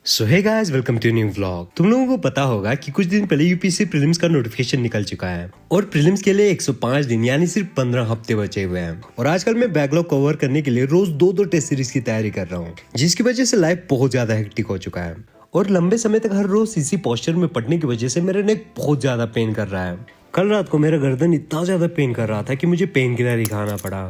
So hey guys, welcome to new vlog. तुम लोगों को पता होगा कि कुछ दिन पहले यूपीएससी प्रीलिम्स का नोटिफिकेशन निकल चुका है और प्रीलिम्स के लिए 105 दिन यानी सिर्फ 15 हफ्ते बचे हुए हैं। और आजकल मैं बैकलॉग कवर करने के लिए रोज दो टेस्ट सीरीज की तैयारी कर रहा हूँ, जिसकी वजह से लाइफ बहुत ज्यादा हेक्टिक हो चुका है और लंबे समय तक हर रोज इसी पोस्चर में पढ़ने की वजह से मेरे नेक बहुत ज्यादा पेन कर रहा है। कल रात को मेरा गर्दन इतना ज्यादा पेन कर रहा था कि मुझे पेन किलर ही खाना पड़ा।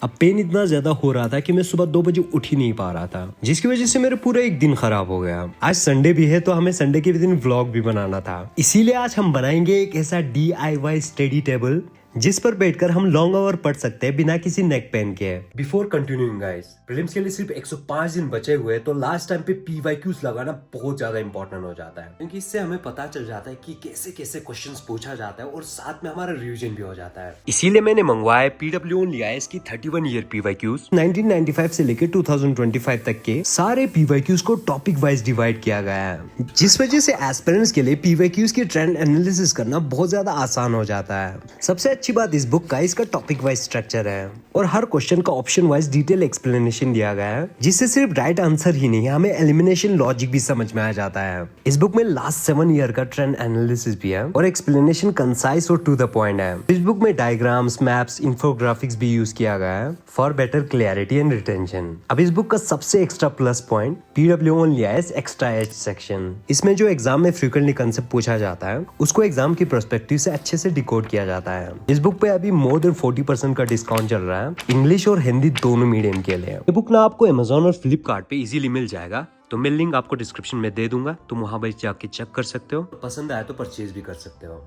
अब पेन इतना ज्यादा हो रहा था कि मैं सुबह 2 बजे उठ ही नहीं पा रहा था, जिसकी वजह से मेरा पूरा एक दिन खराब हो गया। आज संडे भी है तो हमें संडे के दिन व्लॉग भी बनाना था, इसीलिए आज हम बनाएंगे एक ऐसा DIY स्टडी टेबल जिस पर बैठकर हम लॉन्ग आवर पढ़ सकते हैं बिना किसी नेक पेन के। बिफोर कंटिन्यूइंग गाइस, प्रीलिम्स के लिए सिर्फ 105 दिन बचे हुए तो लास्ट टाइम पे PYQs लगाना बहुत ज्यादा इंपॉर्टेंट हो जाता है, क्योंकि इससे हमें पता चल जाता है कि कैसे कैसे क्वेश्चंस पूछा जाता है और साथ में हमारा रिवीजन भी हो जाता है। इसीलिए मैंने मंगवाया PW IAS की 31 ईयर PYQs। 1995 से लेकर 2025 तक के सारे PYQs को टॉपिक वाइज डिवाइड किया गया है, जिस वजह से एस्पिरेंट्स के लिए PYQs की ट्रेंड एनालिसिस करना बहुत ज्यादा आसान हो जाता है। सबसे अच्छी बात इस बुक का इसका टॉपिक वाइज स्ट्रक्चर है और हर क्वेश्चन का ऑप्शन वाइज डिटेल एक्सप्लेनेशन दिया गया है, जिससे सिर्फ राइट आंसर ही नहीं हमें एलिमिनेशन लॉजिक भी समझ में आ जाता है। इस बुक में लास्ट 7 ईयर का ट्रेंड एनालिसिस भी है और एक्सप्लेनेशन कंसाइज और टू द पॉइंट है। इस बुक में डायग्राम्स, मैप्स, इंफोग्राफिक्स भी यूज किया गया है for better clarity and retention. अब इस बुक का सबसे extra plus point PW IAS extra edge section. इसमें जो एग्जाम में फ्रीक्वेंटली कंसेप्ट पूछा जाता है उसको एग्जाम की पर्सपेक्टिव से अच्छे से डिकोड किया जाता है। इस बुक पे अभी मोर देन 40% का डिस्काउंट चल रहा है, इंग्लिश और हिंदी दोनों मीडियम के लिए। ये बुक ना आपको Amazon और फ्लिपकार्ट पे इजीली मिल जाएगा, तो मैं लिंक आपको डिस्क्रिप्शन में दे दूंगा, तुम वहां पर जाके चेक कर सकते हो, पसंद आया तो परचेज भी कर सकते हो।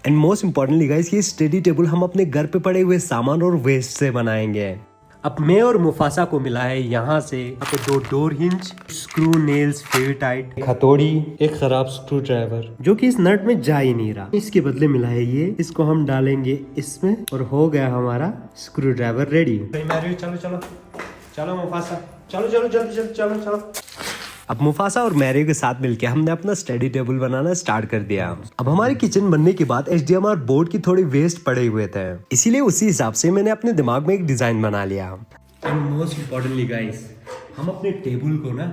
एंड मोस्ट इम्पोर्टेंटली गाइस, ये स्टडी टेबल हम अपने घर पे पड़े हुए सामान और वेस्ट से बनाएंगे। अब मैं और मुफासा को मिला है यहाँ से 2 door hinge, screw, nails, fair tight, हथौड़ी, एक खराब स्क्रू ड्राइवर जो कि इस नट में जा ही नहीं रहा। इसके बदले मिला है ये, इसको हम डालेंगे इसमें और हो गया हमारा स्क्रू ड्राइवर रेडी। चलो चलो चलो मुफासा, चलो चलो जल्दी जल्दी चलो चलो। अब मुफासा और मैरी के साथ मिलकर हमने अपना स्टडी टेबल बनाना स्टार्ट कर दिया। अब हमारी किचन बनने के बाद HDMI बोर्ड की थोड़ी वेस्ट पड़े हुए थे, इसीलिए उसी हिसाब से मैंने अपने दिमाग में एक डिजाइन बना लिया। एंड मोस्ट इम्पोर्टेंटली गाइस, हम अपने टेबल को ना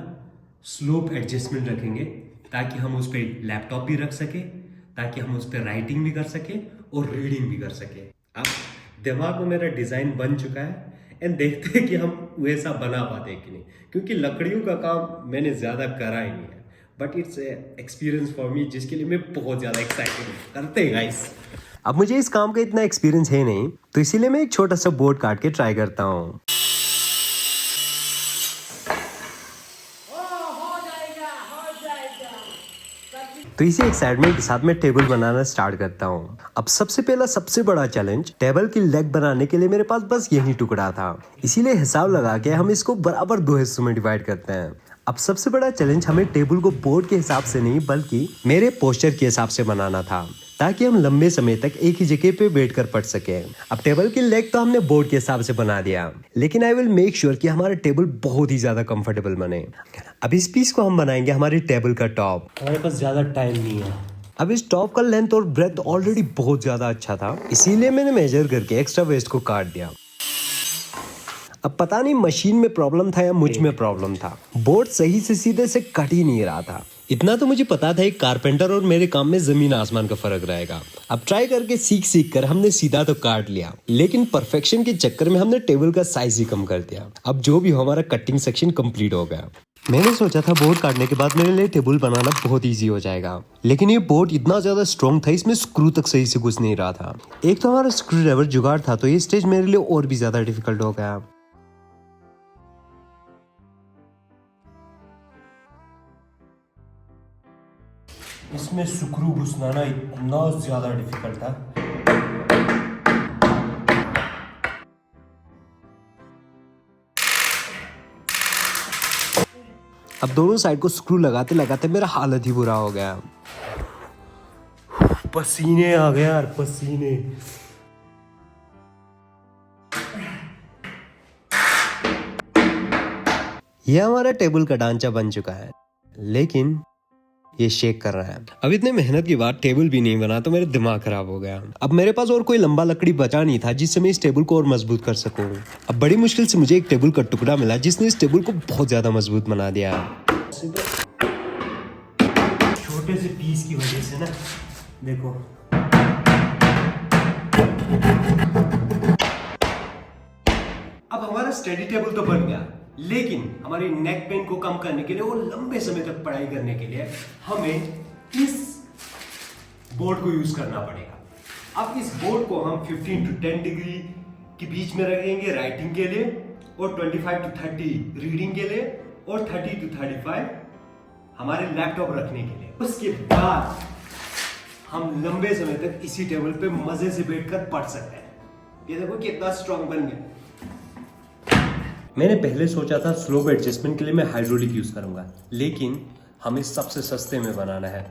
स्लोप एडजस्टमेंट रखेंगे ताकि हम उस पर लैपटॉप भी रख सके, ताकि हम उस पर राइटिंग भी कर सके और रीडिंग भी कर सके। अब दिमाग में मेरा डिजाइन बन चुका है एंड देखते हैं कि हम वैसा बना पाते हैं कि नहीं, क्योंकि लकड़ियों का काम मैंने ज्यादा करा ही नहीं है, but it's experience for me, जिसके लिए मैं बहुत ज्यादा एक्साइटेड हूँ। करते हैं गाइस। अब मुझे इस काम का इतना एक्सपीरियंस है नहीं, तो इसीलिए मैं एक छोटा सा बोर्ड काट के ट्राई करता हूँ। तो इसी एक्साइटमेंट के साथ मैं टेबल बनाना स्टार्ट करता हूँ। अब सबसे पहला सबसे बड़ा चैलेंज, टेबल की लेग बनाने के लिए मेरे पास बस यही टुकड़ा था, इसीलिए हिसाब लगा के हम इसको बराबर 2 हिस्सों में डिवाइड करते हैं। अब सबसे बड़ा चैलेंज हमें टेबल को बोर्ड के हिसाब से नहीं बल्कि मेरे पोस्चर के हिसाब से बनाना था, ताकि हम लंबे समय तक एक ही जगह पे बैठकर पढ़ सके। अब टेबल की लेग तो हमने बोर्ड के हिसाब से बना दिया, लेकिन आई विल मेक श्योर कि हमारा टेबल बहुत ही ज्यादा कंफर्टेबल बने। अब इस पीस को हम बनाएंगे हमारी टेबल का टॉप। हमारे पास ज्यादा टाइम नहीं है। अब इस टॉप का लेंथ और ब्रेथ ऑलरेडी बहुत ज्यादा अच्छा था, इसीलिए मैंने मेजर करके एक्स्ट्रा वेस्ट को काट दिया। अब पता नहीं मशीन में प्रॉब्लम था या मुझ में प्रॉब्लम था, बोर्ड सही से सीधे से कट ही नहीं रहा था। इतना तो मुझे पता था, एक कारपेंटर और मेरे काम में जमीन आसमान का फर्क रहेगा। अब ट्राई करके सीख कर हमने सीधा तो काट लिया, लेकिन परफेक्शन के चक्कर में हमने टेबल का साइज ही कम कर दिया। अब जो भी हो, हमारा कटिंग सेक्शन कंप्लीट हो गया। मैंने सोचा था बोर्ड काटने के बाद मेरे लिए टेबल बनाना बहुत इजी हो जाएगा, लेकिन ये बोर्ड इतना ज्यादा स्ट्रॉन्ग था, इसमें स्क्रू तक सही से घुस नहीं रहा था। एक तो हमारा स्क्रू ड्राइवर जुगाड़ था, तो ये स्टेज मेरे लिए और भी ज्यादा डिफिकल्ट हो गया। इसमें स्क्रू घुसना इतना ज्यादा डिफिकल्ट था। अब दोनों साइड को स्क्रू लगाते लगाते मेरा हालत ही बुरा हो गया। पसीने आ गए यार, पसीने। यह हमारा टेबल का ढांचा बन चुका है, लेकिन ये शेक कर रहा है। अब इतने मेहनत के बाद टेबल भी नहीं बना तो मेरा दिमाग खराब हो गया। अब मेरे पास और कोई लंबा लकड़ी बचा नहीं था जिससे मैं इस टेबल को और मजबूत कर सकूं। अब बड़ी मुश्किल से मुझे एक टेबल का टुकड़ा मिला जिसने इस टेबल को बहुत ज्यादा मजबूत बना दिया। छोटे से पीस की वजह से ना देखो अब हमारा स्टडी टेबल तो बन गया, लेकिन हमारी नेक पेन को कम करने के लिए और लंबे समय तक पढ़ाई करने के लिए हमें इस बोर्ड को यूज करना पड़ेगा। अब इस बोर्ड को हम 15 to 10 डिग्री के बीच में रखेंगे राइटिंग के लिए, और 25 to 30 रीडिंग के लिए, और 30 to 35 हमारे लैपटॉप रखने के लिए। उसके बाद हम लंबे समय तक इसी टेबल पे मजे से बैठकर पढ़ सकते हैं। ये देखो कितना स्ट्रॉन्ग बन गया। मैंने पहले सोचा था स्लोप एडजस्टमेंट के लिए मैं हाइड्रोलिक यूज करूंगा, लेकिन हमें सबसे सस्ते में बनाना है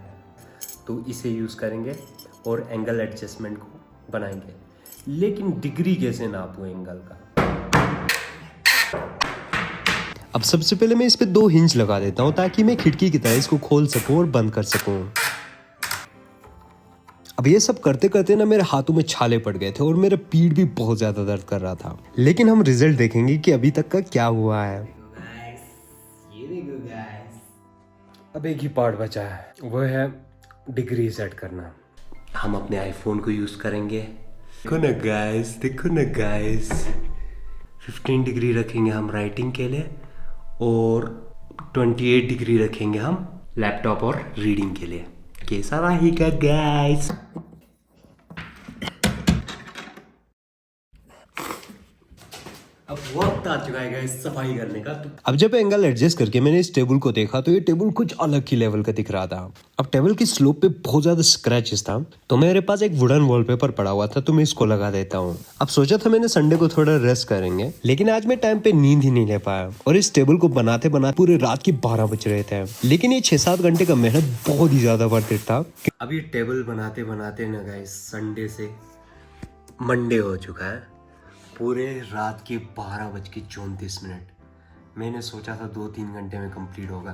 तो इसे यूज करेंगे और एंगल एडजस्टमेंट को बनाएंगे। लेकिन डिग्री कैसे नापूं एंगल का? अब सबसे पहले मैं इस पे 2 हिंज लगा देता हूं ताकि मैं खिड़की की तरह इसको खोल सकूं और बंद कर सकूं। अब ये सब करते करते ना मेरे हाथों में छाले पड़ गए थे और मेरा पीठ भी बहुत ज्यादा दर्द कर रहा था। लेकिन हम रिजल्ट देखेंगे कि अभी तक का क्या हुआ है। अब एक ही पार्ट बचा है, वो है डिग्री सेट करना। हम अपने आईफोन को यूज करेंगे। देखो ना गाइस 15 डिग्री रखेंगे हम राइटिंग के लिए, और 28 डिग्री रखेंगे हम लैपटॉप और रीडिंग के लिए। कैसा रहेगा गाइस? अब वक्त आ चुका है गाइस सफाई करने का। अब जब एंगल एडजस्ट करके मैंने इस टेबल को देखा तो ये टेबल कुछ अलग ही लेवल का दिख रहा था। अब टेबल की स्लोप पे बहुत ज्यादा स्क्रैचेस था, तो मेरे पास एक वुडन वॉलपेपर पड़ा हुआ था, तो मैं इसको लगा देता हूँ। अब सोचा था मैंने संडे को थोड़ा रेस्ट करेंगे, लेकिन आज मैं टाइम पे नींद ही नहीं ले पाया और इस टेबल को बनाते बनाते पूरे रात के 12 बज रहे थे। लेकिन ये 6-7 घंटे का मेहनत बहुत ही ज्यादा वर्थ इट था। अब ये टेबल बनाते बनाते ना गाइस संडे से मंडे हो चुका है। पूरे रात के 12:34। मैंने सोचा था 2-3 घंटे में कंप्लीट होगा,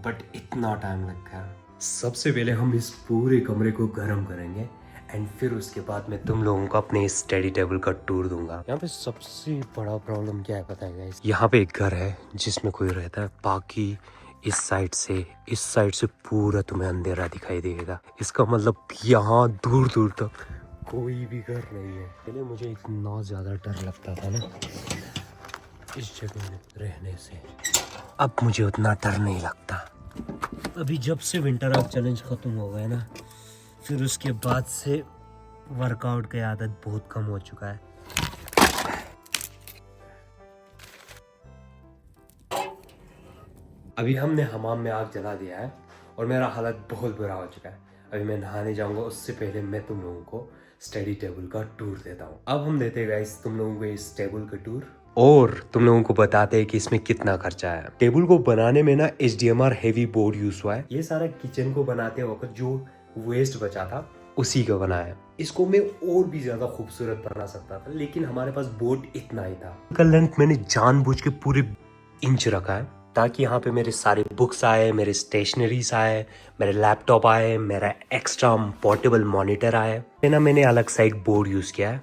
बट इतना टाइम लग गया। सबसे पहले हम इस पूरे कमरे को गर्म करेंगे एंड फिर उसके बाद मैं तुम लोगों को अपने इस स्टडी टेबल का टूर दूंगा। यहाँ पे सबसे बड़ा प्रॉब्लम क्या है पता है गाइस? यहाँ पे एक घर है जिसमें कोई रहता है, बाकी इस साइड से पूरा तुम्हें अंधेरा दिखाई देगा। इसका मतलब यहाँ दूर दूर तक कोई भी घर नहीं है। पहले मुझे इतना ज्यादा डर लगता था ना इस जगह में रहने से, अब मुझे उतना डर नहीं लगता। अभी जब से विंटर आर्क चैलेंज खत्म हो गया ना, फिर उसके बाद से वर्कआउट की आदत बहुत कम हो चुका है। अभी हमने हमाम में आग जला दिया है और मेरा हालत बहुत बुरा हो चुका है। अभी मैं नहाने जाऊंगा, उससे पहले मैं तुम लोगों को स्टडी टेबल का टूर देता हूँ। अब हम देते हैं गाइस तुम लोगों को इस टेबल का टूर, और तुम लोगों को बताते हैं कि इसमें कितना खर्चा है। टेबल को बनाने में ना HDMR हेवी बोर्ड यूज हुआ है। ये सारा किचन को बनाते वक्त जो वेस्ट बचा था उसी का बना है। इसको मैं और भी ज्यादा खूबसूरत बना सकता था, लेकिन हमारे पास बोर्ड इतना ही था। इसका लेंथ मैंने जानबूझ के पूरे इंच रखा है ताकि यहाँ पे मेरे सारे बुक्स आए, मेरे स्टेशनरीज आए, मेरे लैपटॉप आए, मेरा एक्स्ट्रा पोर्टेबल मॉनिटर आए। मैंने अलग सा एक बोर्ड यूज किया है।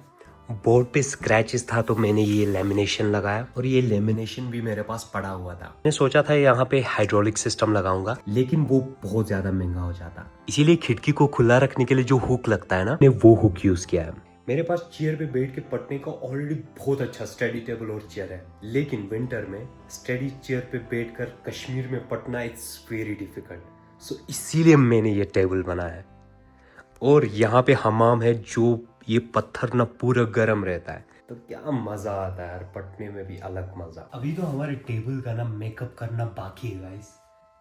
बोर्ड पे स्क्रैचेस था तो मैंने ये लेमिनेशन लगाया, और ये लेमिनेशन भी मेरे पास पड़ा हुआ था। मैंने सोचा था यहाँ पे हाइड्रोलिक सिस्टम लगाऊंगा, लेकिन वो बहुत ज्यादा महंगा हो जाता, इसीलिए खिड़की को खुला रखने के लिए जो हुक लगता है ना, मैंने वो हुक यूज किया है। मेरे पास चेयर पे बैठ के पढ़ने का ऑलरेडी बहुत अच्छा स्टडी टेबल और चेयर है, लेकिन विंटर में स्टडी चेयर पे बैठकर कश्मीर में पढ़ना इट्स वेरी डिफिकल्ट। सो इसीलिए मैंने ये टेबल बनाया है। और यहाँ पे हमाम है, जो ये पत्थर ना पूरा गर्म रहता है, तो क्या मजा आता है यार, पढ़ने में भी अलग मजा। अभी तो हमारे टेबल का ना मेकअप करना बाकी है गाइस,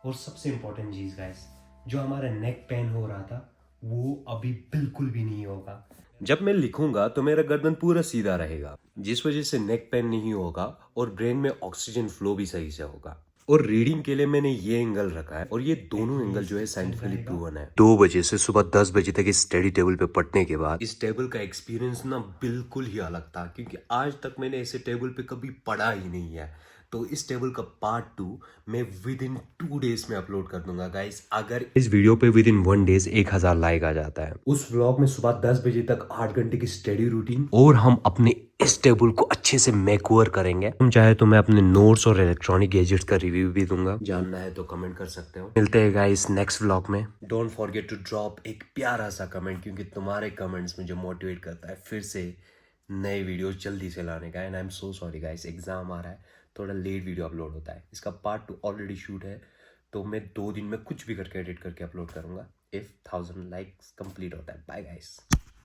और सबसे इम्पोर्टेंट चीज गाइस, जो हमारा नेक पेन हो रहा था वो अभी बिल्कुल भी नहीं होगा। जब मैं लिखूंगा तो मेरा गर्दन पूरा सीधा रहेगा, जिस वजह से नेक पेन नहीं होगा और ब्रेन में ऑक्सीजन फ्लो भी सही से होगा। और रीडिंग के लिए मैंने ये एंगल रखा है, और ये दोनों एंगल जो है साइंटिफिकली प्रूवन है। 2 बजे से सुबह 10 बजे तक इस स्टडी टेबल पे पढ़ने के बाद इस टेबल का एक्सपीरियंस ना बिल्कुल ही अलग था, क्योंकि आज तक मैंने ऐसे टेबल पे कभी पढ़ा ही नहीं है। तो इस टेबल का पार्ट 2 मैं विद इन 2 डेज में अपलोड कर दूंगा गाइस। अगर इस वीडियो पे विद इन 1 डेज 1000 लाइक आ जाता है, उस व्लॉग में सुबह 10 बजे तक 8 घंटे की स्टडी रूटीन और हम अपने इस टेबल को अच्छे से मेकओवर करेंगे। तुम चाहे तो मैं अपने नोट्स और इलेक्ट्रॉनिक गैजेट्स का रिव्यू भी दूंगा, जानना है तो कमेंट कर सकते हो। मिलते हैं गाइस नेक्स्ट व्लॉग में। डोंट फॉरगेट टू ड्रॉप एक प्यारा सा कमेंट, क्योंकि तुम्हारे कमेंट्स मुझे मोटिवेट करता है फिर से नए वीडियोस जल्दी से लाने का। And I am so sorry guys, exam आ रहा है, थोड़ा लेट वीडियो अपलोड होता है। इसका पार्ट 2 ऑलरेडी शूट है, तो मैं 2 दिन में कुछ भी करके एडिट करके अपलोड करूंगा इफ 1000 लाइक्स कंप्लीट होता है। Bye guys.